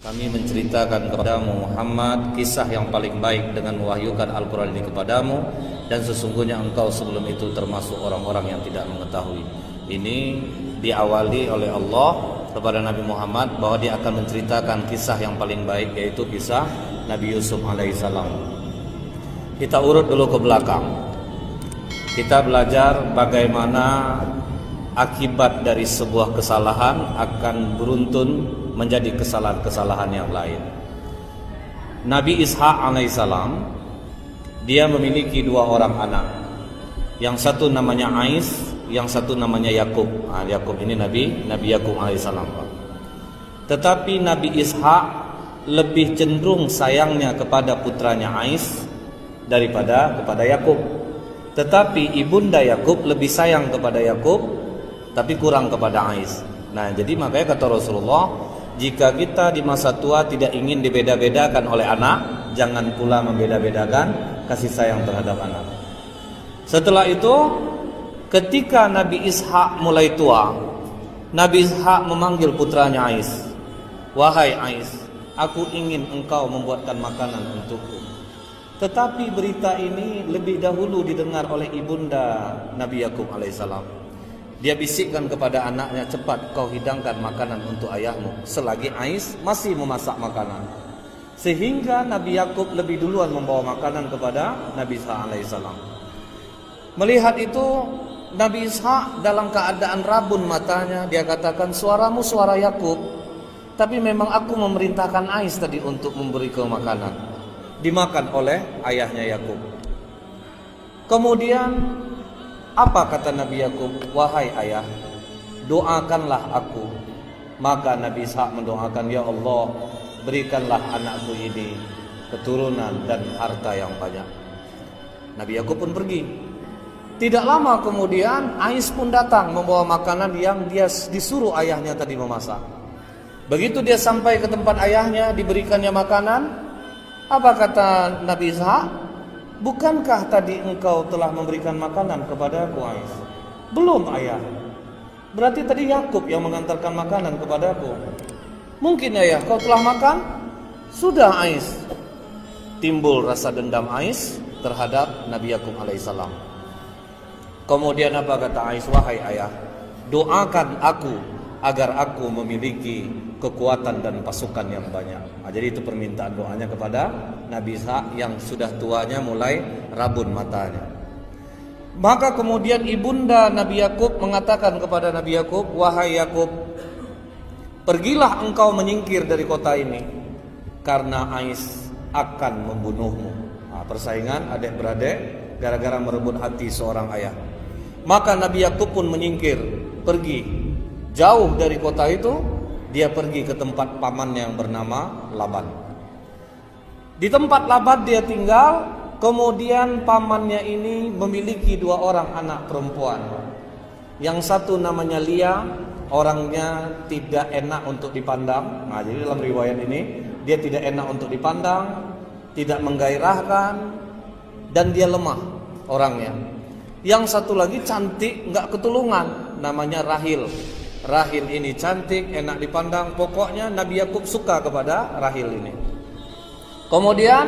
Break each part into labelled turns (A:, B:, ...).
A: Kami menceritakan kepadamu Muhammad kisah yang paling baik dengan mewahyukan Al-Quran ini kepadamu, dan sesungguhnya engkau sebelum itu termasuk orang-orang yang tidak mengetahui. Ini diawali oleh Allah kepada Nabi Muhammad bahwa dia akan menceritakan kisah yang paling baik, yaitu kisah Nabi Yusuf alaihissalam. Kita urut dulu ke belakang. Kita belajar bagaimana akibat dari sebuah kesalahan akan beruntun menjadi kesalahan-kesalahan yang lain. Nabi Ishak alaihissalam, dia memiliki dua orang anak. Yang satu namanya Ais, yang satu namanya Yakub. Yakub ini Nabi Yakub alaihissalam. Tetapi Nabi Ishak lebih cenderung sayangnya kepada putranya Ais daripada kepada Yakub. Tetapi ibunda Yakub lebih sayang kepada Yakub, tapi kurang kepada Ais. Nah, jadi makanya kata Rasulullah, jika kita di masa tua tidak ingin dibeda-bedakan oleh anak, jangan pula membeda-bedakan kasih sayang terhadap anak. Setelah itu, ketika Nabi Ishak mulai tua, Nabi Ishak memanggil putranya Ais. Wahai Ais, aku ingin engkau membuatkan makanan untukku. Tetapi berita ini lebih dahulu didengar oleh ibunda Nabi Yakub alaihissalam. Dia bisikkan kepada anaknya, cepat kau hidangkan makanan untuk ayahmu, selagi Ais masih memasak makanan. Sehingga Nabi Yakub lebih duluan membawa makanan kepada Nabi Ishak alaihissalam. Melihat itu, Nabi Ishak dalam keadaan rabun matanya, dia katakan, suaramu suara Yakub, tapi memang aku memerintahkan Ais tadi untuk memberi kau makanan. Dimakan oleh ayahnya Yakub. Kemudian apa kata Nabi Yakub? Wahai ayah, doakanlah aku. Maka Nabi Ishak mendoakan, ya Allah, berikanlah anakku ini keturunan dan harta yang banyak. Nabi Yakub pun pergi. Tidak lama kemudian Ais pun datang membawa makanan yang dia disuruh ayahnya tadi memasak. Begitu dia sampai ke tempat ayahnya, diberikannya makanan. Apa kata Nabi Ishak? Bukankah tadi engkau telah memberikan makanan kepada aku, Ais? Belum, ayah. Berarti tadi Yakub yang mengantarkan makanan kepada aku. Mungkin ayah, kau telah makan? Sudah, Ais. Timbul rasa dendam Ais terhadap Nabi Yakub alaihissalam. Kemudian apa kata Ais? Wahai ayah, doakan aku agar aku memiliki kekuatan dan pasukan yang banyak. Nah, jadi itu permintaan doanya kepada Nabi Ishak yang sudah tuanya mulai rabun matanya. Maka kemudian ibunda Nabi Yakub mengatakan kepada Nabi Yakub, wahai Yakub, pergilah engkau menyingkir dari kota ini, karena Ais akan membunuhmu. Nah, persaingan adik-beradik gara-gara merebut hati seorang ayah. Maka Nabi Yakub pun menyingkir, pergi jauh dari kota itu. Dia pergi ke tempat pamannya yang bernama Laban. Di tempat Laban dia tinggal. Kemudian pamannya ini memiliki dua orang anak perempuan. Yang satu namanya Lia, orangnya tidak enak untuk dipandang. Nah, jadi dalam riwayat ini dia tidak enak untuk dipandang, tidak menggairahkan, dan dia lemah orangnya. Yang satu lagi cantik, nggak ketulungan, namanya Rahil. Rahil ini cantik, enak dipandang. Pokoknya Nabi Yakub suka kepada Rahil ini. Kemudian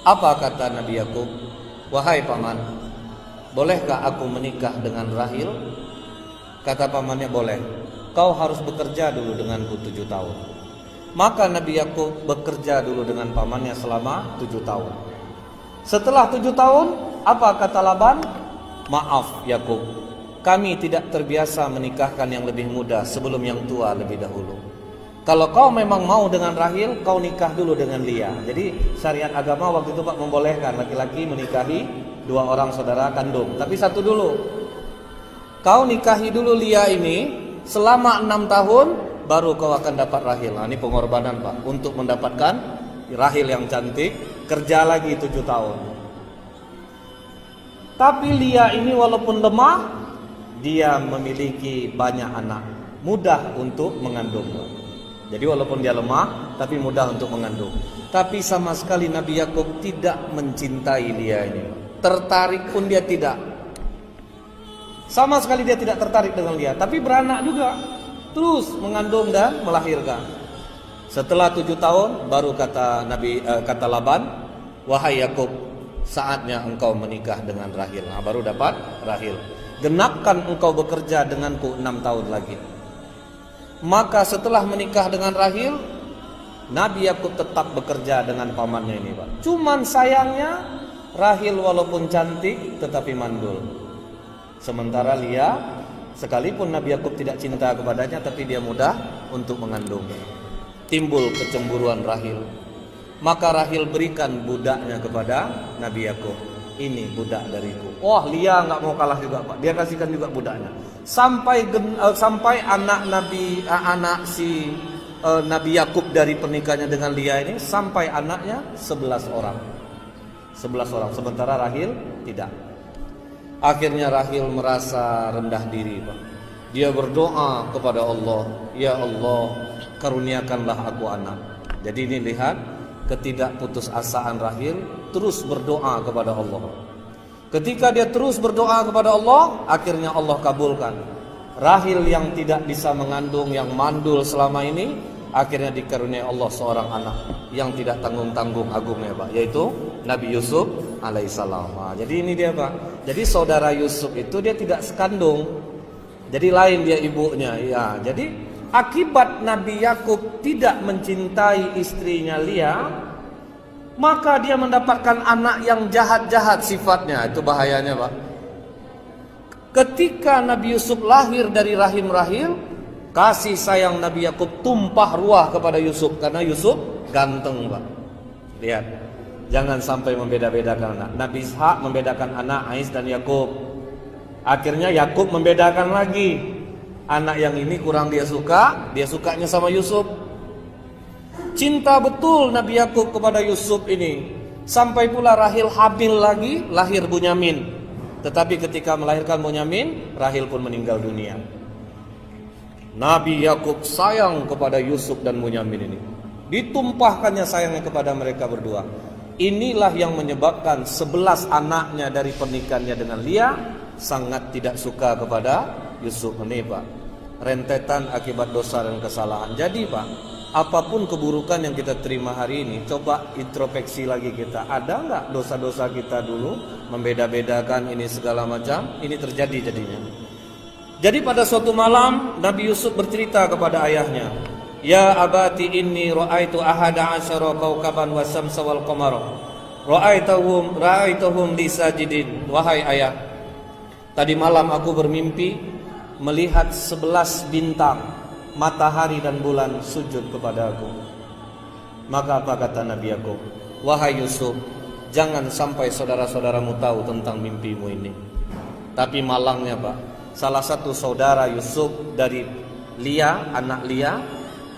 A: apa kata Nabi Yakub? Wahai paman, bolehkah aku menikah dengan Rahil? Kata pamannya, boleh. Kau harus bekerja dulu denganku 7 tahun. Maka Nabi Yakub bekerja dulu dengan pamannya selama 7 tahun. Setelah 7 tahun, apa kata Laban? Maaf Yakub, kami tidak terbiasa menikahkan yang lebih muda sebelum yang tua lebih dahulu. Kalau kau memang mau dengan Rahil, kau nikah dulu dengan Lia. Jadi syariat agama waktu itu Pak membolehkan laki-laki menikahi dua orang saudara kandung. Tapi satu dulu, kau nikahi dulu Lia ini selama 6 tahun, baru kau akan dapat Rahil. Nah, ini pengorbanan Pak untuk mendapatkan Rahil yang cantik. Kerja lagi 7 tahun. Tapi Lia ini walaupun lemah, dia memiliki banyak anak, mudah untuk mengandung. Jadi walaupun dia lemah, tapi mudah untuk mengandung. Tapi sama sekali Nabi Yakub tidak mencintai Lia ini. Tertarik pun dia tidak. Sama sekali dia tidak tertarik dengan Lia. Tapi beranak juga. Terus mengandung dan melahirkan. Setelah 7 tahun baru kata kata Laban, wahai Yakub, saatnya engkau menikah dengan Rahil. Nah, baru dapat Rahil. Genapkan engkau bekerja denganku 6 tahun lagi. Maka setelah menikah dengan Rahil, Nabi Yakub tetap bekerja dengan pamannya ini, Pak. Cuman sayangnya Rahil walaupun cantik tetapi mandul. Sementara Lia, sekalipun Nabi Yakub tidak cinta kepadanya, tapi dia mudah untuk mengandung. Timbul kecemburuan Rahil. Maka Rahil berikan budaknya kepada Nabi Yakub. Ini budak dariku. Wah, Lia nggak mau kalah juga, Pak. Dia kasihkan juga budaknya. Sampai anak Nabi Yakub dari pernikahannya dengan Lia ini, sampai anaknya 11 orang. 11 orang. Sementara Rahil tidak. Akhirnya Rahil merasa rendah diri, Pak. Dia berdoa kepada Allah, ya Allah, karuniakanlah aku anak. Jadi ini lihat ketidakputusasaan Rahil, terus berdoa kepada Allah. Ketika dia terus berdoa kepada Allah, akhirnya Allah kabulkan. Rahil yang tidak bisa mengandung, yang mandul selama ini, akhirnya dikaruniai Allah seorang anak yang tidak tanggung-tanggung agungnya, Pak, yaitu Nabi Yusuf alaihissalam. Nah, jadi ini dia, Pak. Jadi saudara Yusuf itu dia tidak sekandung. Jadi lain dia ibunya, ya. Jadi akibat Nabi Yakub tidak mencintai istrinya Lia, maka dia mendapatkan anak yang jahat-jahat sifatnya. Itu bahayanya, Pak. Ketika Nabi Yusuf lahir dari rahim Rahil, kasih sayang Nabi Yakub tumpah ruah kepada Yusuf karena Yusuf ganteng, Pak. Lihat, jangan sampai membeda-bedakan anak. Nabi Ishak membedakan anak Ais dan Yakub. Akhirnya Yakub membedakan lagi. Anak yang ini kurang dia sukanya sama Yusuf. Cinta betul Nabi Yakub kepada Yusuf ini. Sampai pula Rahil hamil lagi, lahir Bunyamin. Tetapi ketika melahirkan Bunyamin, Rahil pun meninggal dunia. Nabi Yakub sayang kepada Yusuf dan Bunyamin ini. Ditumpahkannya sayangnya kepada mereka berdua. Inilah yang menyebabkan 11 anaknya dari pernikahannya dengan Lia sangat tidak suka kepada Yusuf ini, Pak. Rentetan akibat dosa dan kesalahan. Jadi, Pak, apapun keburukan yang kita terima hari ini, coba introspeksi lagi kita. Ada nggak dosa-dosa kita dulu membeda-bedakan ini segala macam? Ini terjadi jadinya. Jadi pada suatu malam Nabi Yusuf bercerita kepada ayahnya, "Ya abati inni ra'aitu ahada asyara kawkaban wa syamsa wal qamara. Ra'aituhum li sajidin." Wahai ayah, tadi malam aku bermimpi melihat 11 bintang, matahari dan bulan sujud kepada aku. Maka apa kata Nabi Yakub? Wahai Yusuf, jangan sampai saudara-saudaramu tahu tentang mimpimu ini. Tapi malangnya, Pak, salah satu saudara Yusuf dari Lia, anak Lia,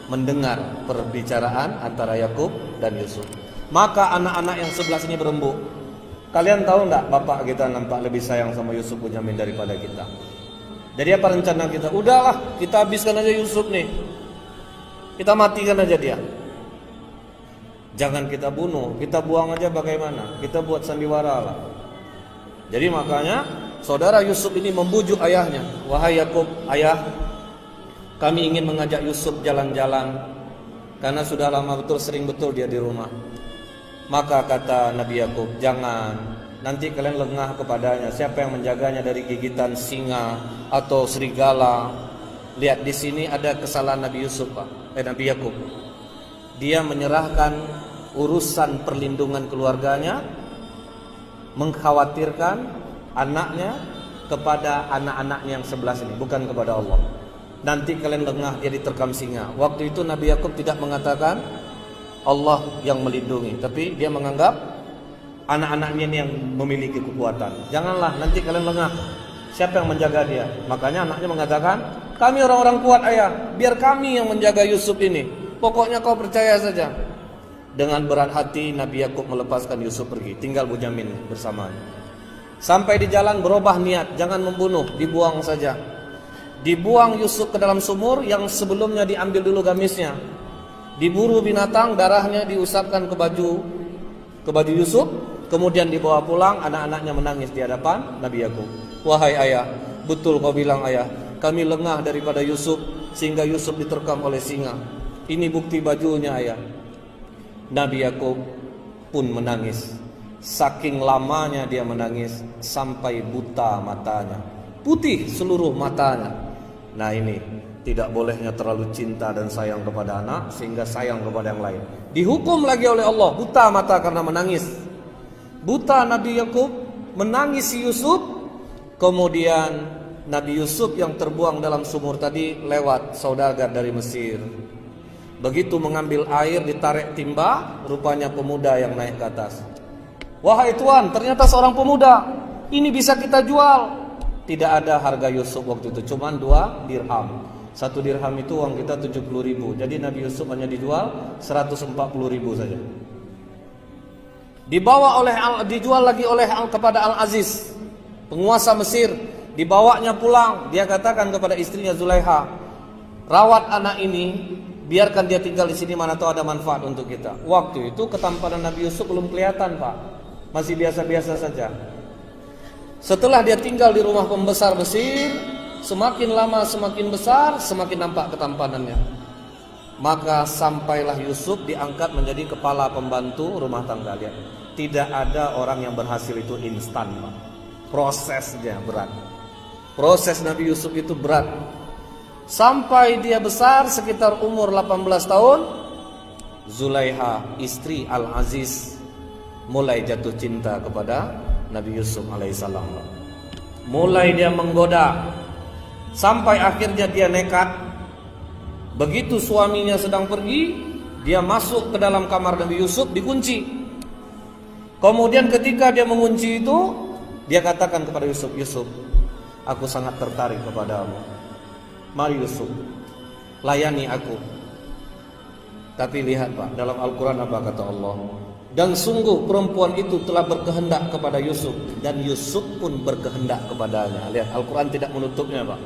A: mendengar perbicaraan antara Yakub dan Yusuf. Maka anak-anak yang 11 ini berembuk. Kalian tahu enggak, bapak kita nampak lebih sayang sama Yusuf Bunyamin daripada kita. Jadi apa rencana kita? Udahlah, kita habiskan aja Yusuf nih. Kita matikan aja dia. Jangan kita bunuh, kita buang aja bagaimana? Kita buat sandiwara lah. Jadi makanya saudara Yusuf ini membujuk ayahnya. Wahai Yakub, ayah, kami ingin mengajak Yusuf jalan-jalan karena sudah lama betul, sering betul dia di rumah. Maka kata Nabi Yakub, jangan, nanti kalian lengah kepadanya. Siapa yang menjaganya dari gigitan singa atau serigala? Lihat di sini ada kesalahan Nabi Yusuf, Pak. Nabi Yakub. Dia menyerahkan urusan perlindungan keluarganya, mengkhawatirkan anaknya kepada anak-anaknya yang 11 ini, bukan kepada Allah. Nanti kalian lengah, dia diterkam singa. Waktu itu Nabi Yakub tidak mengatakan Allah yang melindungi, tapi dia menganggap anak-anaknya ini yang memiliki kekuatan. Janganlah, nanti kalian lengah. Siapa yang menjaga dia? Makanya anaknya mengatakan, kami orang-orang kuat ayah, biar kami yang menjaga Yusuf ini. Pokoknya kau percaya saja. Dengan berat hati Nabi Yakub melepaskan Yusuf pergi, tinggal Bunyamin bersamanya. Sampai di jalan berubah niat, jangan membunuh, dibuang saja. Dibuang Yusuf ke dalam sumur yang sebelumnya diambil dulu gamisnya. Diburu binatang, darahnya diusapkan ke baju Yusuf, kemudian dibawa pulang. Anak-anaknya menangis di hadapan Nabi Yakub. Wahai ayah, betul kau bilang ayah, kami lengah daripada Yusuf sehingga Yusuf diterkam oleh singa. Ini bukti bajunya ayah. Nabi Yakub pun menangis. Saking lamanya dia menangis sampai buta matanya, putih seluruh matanya. Nah ini tidak bolehnya terlalu cinta dan sayang kepada anak sehingga sayang kepada yang lain. Dihukum lagi oleh Allah buta mata karena menangis. Buta Nabi Yakub menangis Yusuf. Kemudian Nabi Yusuf yang terbuang dalam sumur tadi lewat saudagar dari Mesir. Begitu mengambil air ditarik timba, rupanya pemuda yang naik ke atas. Wahai Tuan, ternyata seorang pemuda. Ini bisa kita jual. Tidak ada harga Yusuf waktu itu, cuma 2 dirham. 1 dirham itu uang kita 70.000. Jadi Nabi Yusuf hanya dijual 140.000 saja. Dijual lagi oleh kepada Al-Aziz, penguasa Mesir. Dibawanya pulang. Dia katakan kepada istrinya Zulaiha, rawat anak ini, biarkan dia tinggal di sini, mana tahu ada manfaat untuk kita. Waktu itu ketampanan Nabi Yusuf belum kelihatan, Pak. Masih biasa-biasa saja. Setelah dia tinggal di rumah pembesar Mesir, semakin lama semakin besar, semakin nampak ketampanannya. Maka sampailah Yusuf diangkat menjadi kepala pembantu rumah tangga. Lihat, tidak ada orang yang berhasil itu instan, Pak. Prosesnya berat. Proses Nabi Yusuf itu berat. Sampai dia besar sekitar umur 18 tahun, Zulaiha istri Al-Aziz mulai jatuh cinta kepada Nabi Yusuf alaihissalam. Mulai dia menggoda, sampai akhirnya dia nekat. Begitu suaminya sedang pergi, dia masuk ke dalam kamar Nabi Yusuf, dikunci. Kemudian ketika dia mengunci itu, dia katakan kepada Yusuf, Yusuf, aku sangat tertarik kepadamu. Mari Yusuf, layani aku. Tapi lihat Pak, dalam Al-Quran apa kata Allah? Dan sungguh perempuan itu telah berkehendak kepada Yusuf, dan Yusuf pun berkehendak kepadanya. Lihat, Al-Quran tidak menutupnya, Pak.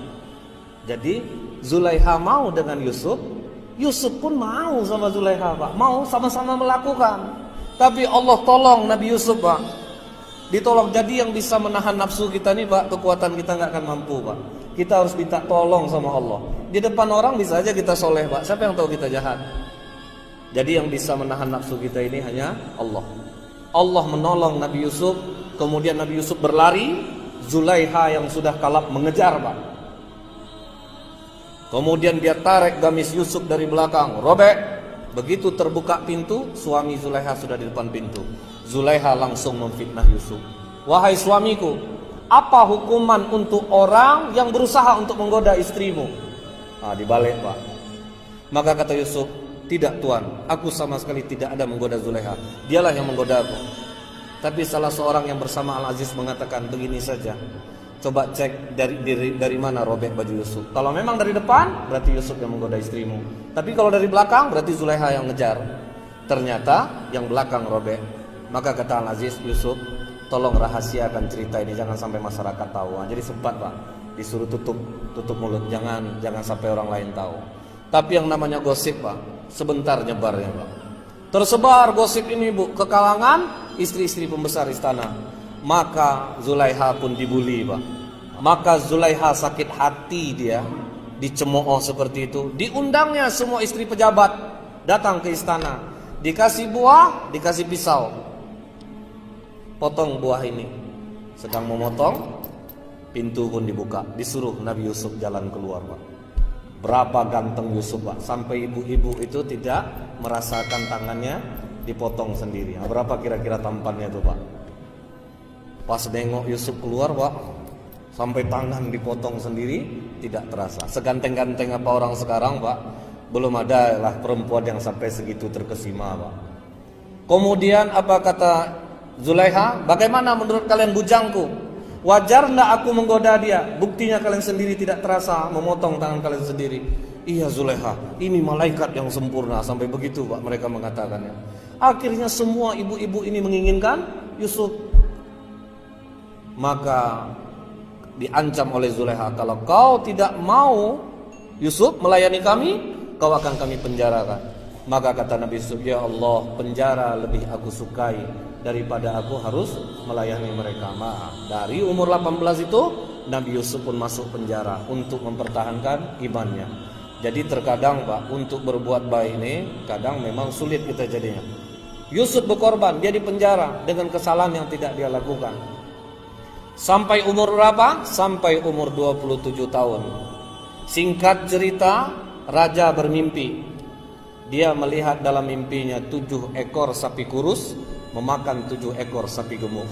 A: Jadi Zulaiha mau dengan Yusuf, Yusuf pun mau sama Zulaiha, Pak. Mau sama-sama melakukan. Tapi Allah tolong Nabi Yusuf, Pak. Ditolong. Jadi yang bisa menahan nafsu kita nih, Pak, kekuatan kita nggak akan mampu, Pak. Kita harus minta tolong sama Allah. Di depan orang bisa aja kita soleh, Pak. Siapa yang tahu kita jahat? Jadi yang bisa menahan nafsu kita ini hanya Allah. Allah menolong Nabi Yusuf. Kemudian Nabi Yusuf berlari, Zulaiha yang sudah kalap mengejar, Pak. Kemudian dia tarik gamis Yusuf dari belakang, robek. Begitu terbuka pintu, suami Zulaiha sudah di depan pintu. Zulaiha langsung memfitnah Yusuf. Wahai suamiku, apa hukuman untuk orang yang berusaha untuk menggoda istrimu? Dibalik, Pak. Maka kata Yusuf, tidak Tuan, aku sama sekali tidak ada menggoda Zulaiha. Dialah yang menggoda aku. Tapi salah seorang yang bersama Al-Aziz mengatakan, begini saja, coba cek dari mana robek baju Yusuf. Kalau memang dari depan, berarti Yusuf yang menggoda istrimu. Tapi kalau dari belakang, berarti Zulaiha yang ngejar. Ternyata yang belakang robek. Maka kata Al-Aziz, Yusuf, tolong rahasiakan cerita ini, jangan sampai masyarakat tahu. Jadi sempat, Pak, disuruh tutup mulut, jangan sampai orang lain tahu. Tapi yang namanya gosip, Pak, sebentar nyebarnya, Pak. Tersebar gosip ini, Bu, ke kalangan istri-istri pembesar istana. Maka Zulaiha pun dibuli, Pak. Maka Zulaiha sakit hati, dia dicemooh seperti itu. Diundangnya semua istri pejabat datang ke istana. Dikasih buah, dikasih pisau. Potong buah ini. Sedang memotong, pintu pun dibuka. Disuruh Nabi Yusuf jalan keluar, Pak. Berapa ganteng Yusuf, Pak, sampai ibu-ibu itu tidak merasakan tangannya dipotong sendiri. Berapa kira-kira tampannya itu, Pak? Pas nengok Yusuf keluar, Pak, sampai tangan dipotong sendiri, tidak terasa. Seganteng-ganteng apa orang sekarang, Pak, belum ada lah perempuan yang sampai segitu terkesima, Pak. Kemudian apa kata Zulaiha? Bagaimana menurut kalian bujangku? Wajar enggak aku menggoda dia? Buktinya kalian sendiri tidak terasa memotong tangan kalian sendiri. Iya Zulaiha, ini malaikat yang sempurna. Sampai begitu, Pak, mereka mengatakannya. Akhirnya semua ibu-ibu ini menginginkan Yusuf. Maka diancam oleh Zulaiha, kalau kau tidak mau Yusuf melayani kami, kau akan kami penjarakan. Maka kata Nabi Yusuf, ya Allah, penjara lebih aku sukai daripada aku harus melayani mereka. Dari umur 18 itu Nabi Yusuf pun masuk penjara untuk mempertahankan imannya. Jadi terkadang Pak, untuk berbuat baik ini kadang memang sulit kita jadinya. Yusuf berkorban, dia dipenjara dengan kesalahan yang tidak dia lakukan. Sampai umur berapa? Sampai umur 27 tahun. Singkat cerita, raja bermimpi. Dia melihat dalam mimpinya 7 ekor sapi kurus memakan 7 ekor sapi gemuk.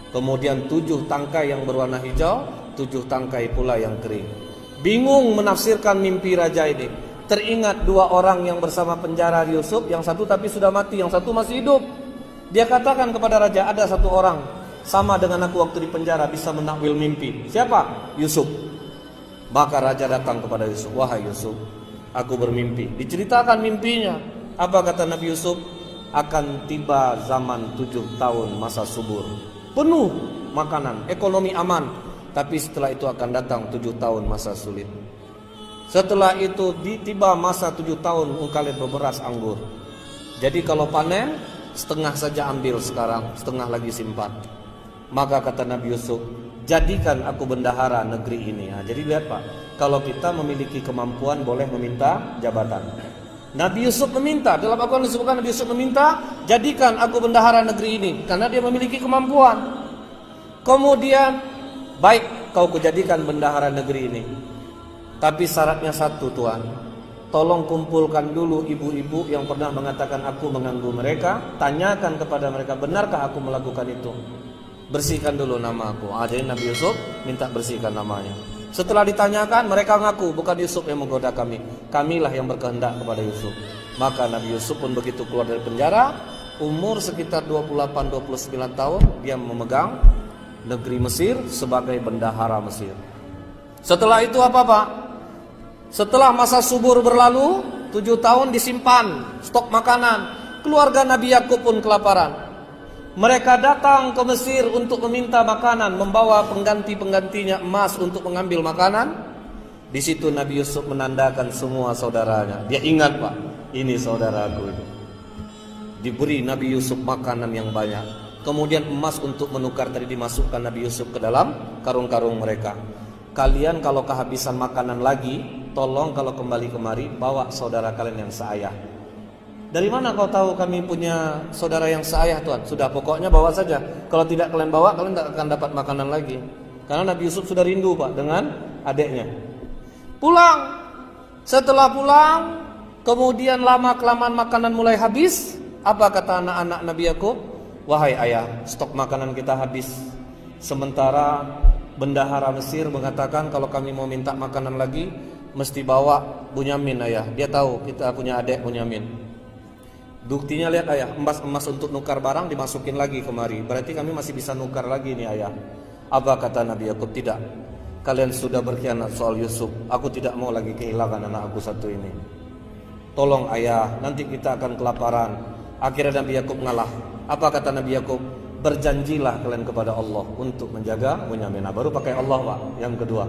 A: Kemudian 7 tangkai yang berwarna hijau, 7 tangkai pula yang kering. Bingung menafsirkan mimpi raja ini. Teringat 2 orang yang bersama penjara Yusuf, yang satu tapi sudah mati, yang satu masih hidup. Dia katakan kepada raja, ada 1 orang sama dengan aku waktu di penjara, bisa menakwil mimpi. Siapa? Yusuf. Maka raja datang kepada Yusuf, wahai Yusuf, aku bermimpi. Diceritakan mimpinya. Apa kata Nabi Yusuf? Akan tiba zaman 7 tahun masa subur, penuh makanan, ekonomi aman. Tapi setelah itu akan datang 7 tahun masa sulit. Setelah itu tiba masa 7 tahun kalian berberas anggur. Jadi kalau panen, setengah saja ambil sekarang, setengah lagi simpan. Maka kata Nabi Yusuf, jadikan aku bendahara negeri ini. Nah, jadi lihat Pak, kalau kita memiliki kemampuan boleh meminta jabatan. Nabi Yusuf meminta, dalam Al-Quran disebutkan Nabi Yusuf meminta, jadikan aku bendahara negeri ini, karena dia memiliki kemampuan. Kemudian, baik kau kujadikan bendahara negeri ini, tapi syaratnya satu Tuhan, tolong kumpulkan dulu ibu-ibu yang pernah mengatakan aku mengganggu mereka, tanyakan kepada mereka, benarkah aku melakukan itu? Bersihkan dulu nama aku. Jadi Nabi Yusuf minta bersihkan namanya. Setelah ditanyakan, mereka ngaku bukan Yusuf yang menggoda kami, kamilah yang berkehendak kepada Yusuf. Maka Nabi Yusuf pun begitu keluar dari penjara, umur sekitar 28-29 tahun, dia memegang negeri Mesir sebagai bendahara Mesir. Setelah itu apa Pak? Setelah masa subur berlalu, 7 tahun disimpan stok makanan. Keluarga Nabi Yakub pun kelaparan. Mereka datang ke Mesir untuk meminta makanan, membawa pengganti-penggantinya emas untuk mengambil makanan. Di situ Nabi Yusuf menandakan semua saudaranya. Dia ingat Pak, ini saudaraku itu. Diberi Nabi Yusuf makanan yang banyak. Kemudian emas untuk menukar tadi dimasukkan Nabi Yusuf ke dalam karung-karung mereka. Kalian kalau kehabisan makanan lagi, tolong kalau kembali kemari bawa saudara kalian yang seayah. Dari mana kau tahu kami punya saudara yang seayah Tuhan? Sudah pokoknya bawa saja. Kalau tidak kalian bawa, kalian tidak akan dapat makanan lagi. Karena Nabi Yusuf sudah rindu Pak dengan adiknya. Pulang. Setelah pulang, kemudian lama-kelamaan makanan mulai habis. Apa kata anak-anak Nabi Yakub? Wahai ayah, stok makanan kita habis. Sementara bendahara Mesir mengatakan kalau kami mau minta makanan lagi, mesti bawa Bunyamin ayah. Dia tahu kita punya adik Bunyamin. Buktinya lihat ayah, emas-emas untuk nukar barang dimasukin lagi kemari. Berarti kami masih bisa nukar lagi nih ayah. Apa kata Nabi Yakub? Tidak. Kalian sudah berkhianat soal Yusuf. Aku tidak mau lagi kehilangan anak aku satu ini. Tolong ayah, nanti kita akan kelaparan. Akhirnya Nabi Yakub ngalah. Apa kata Nabi Yakub? Berjanjilah kalian kepada Allah untuk menjaga Bunyamin. Nah, baru pakai Allah Pak, yang kedua.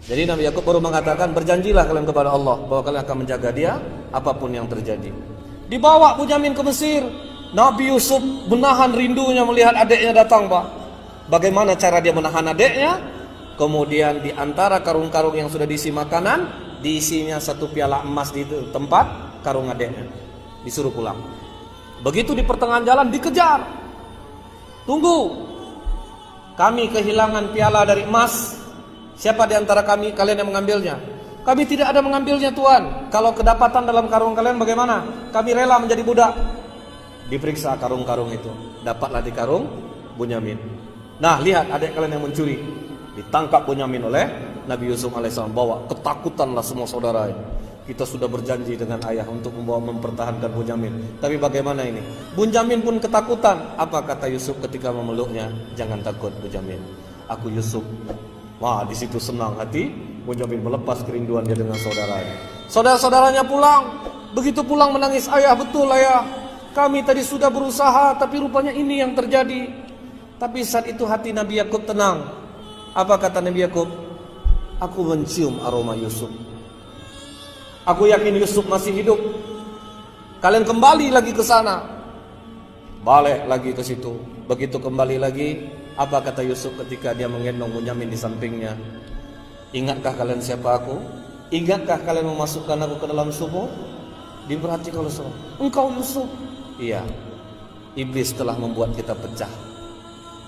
A: Jadi Nabi Yakub baru mengatakan berjanjilah kalian kepada Allah bahwa kalian akan menjaga dia apapun yang terjadi. Dibawa Bunyamin ke Mesir. Nabi Yusuf menahan rindunya melihat adiknya datang Pak. Bagaimana cara dia menahan adiknya? Kemudian di antara karung-karung yang sudah diisi makanan, diisinya 1 piala emas di tempat karung adiknya. Disuruh pulang. Begitu di pertengahan jalan dikejar. Tunggu. Kami kehilangan piala dari emas. Siapa di antara kalian yang mengambilnya? Kami tidak ada mengambilnya Tuhan. Kalau kedapatan dalam karung kalian bagaimana? Kami rela menjadi budak. Diperiksa karung-karung itu. Dapatlah di karung Bunyamin. Nah, lihat adik kalian yang mencuri. Ditangkap Bunyamin oleh Nabi Yusuf alaihissalam. Bawa ketakutanlah semua saudara. Kita sudah berjanji dengan ayah untuk mempertahankan Bunyamin. Tapi bagaimana ini? Bunyamin pun ketakutan. Apa kata Yusuf ketika memeluknya? Jangan takut Bunyamin. Aku Yusuf. Wah, di situ senang hati. Bunyamin melepas kerinduan dia dengan saudaranya. Saudara-saudaranya pulang. Begitu pulang menangis. Ayah, betul ayah. Kami tadi sudah berusaha, tapi rupanya ini yang terjadi. Tapi saat itu hati Nabi Yakub tenang. Apa kata Nabi Yakub? Aku mencium aroma Yusuf. Aku yakin Yusuf masih hidup. Kalian kembali lagi ke sana. Balik lagi ke situ. Begitu kembali lagi, apa kata Yusuf ketika dia menggendong Bunyamin di sampingnya? Ingatkah kalian siapa aku? Ingatkah kalian memasukkan aku ke dalam sumur? Diperhatikan oleh Rasulullah. Engkau Yusuf. Iya. Iblis telah membuat kita pecah.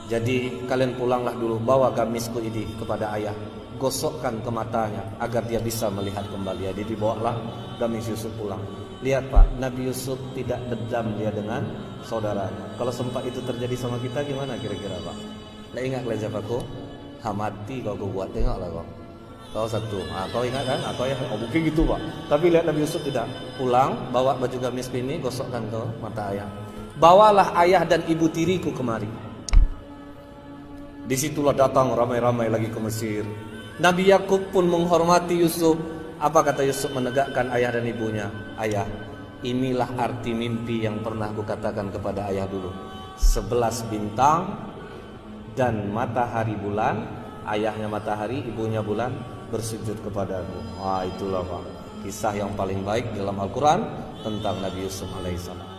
A: Jadi kalian pulanglah dulu, bawa gamisku ini kepada ayah, gosokkan ke matanya agar dia bisa melihat kembali. Jadi dibawalah gamis Yusuf pulang. Lihat Pak, Nabi Yusuf tidak dendam dia dengan saudaranya. Kalau sempat itu terjadi sama kita gimana kira-kira Pak? Nah, ingat kalian siapaku? Hamati kau buat, tengoklah kau. Kau satu, kau ingat kan? Kau ya, mungkin gitu Pak. Tapi lihat Nabi Yusuf tidak. Pulang, bawa baju gamis ini, gosokkan ke mata ayah. Bawalah ayah dan ibu tiriku kemari. Disitulah datang ramai-ramai lagi ke Mesir. Nabi Yakub pun menghormati Yusuf. Apa kata Yusuf menegakkan ayah dan ibunya? Ayah, inilah arti mimpi yang pernah kukatakan kepada ayah dulu. 11 bintang dan matahari bulan, ayahnya matahari, ibunya bulan, bersujud kepadaku. Itulah Pak, kisah yang paling baik dalam Al-Quran tentang Nabi Yusuf alaihissalam.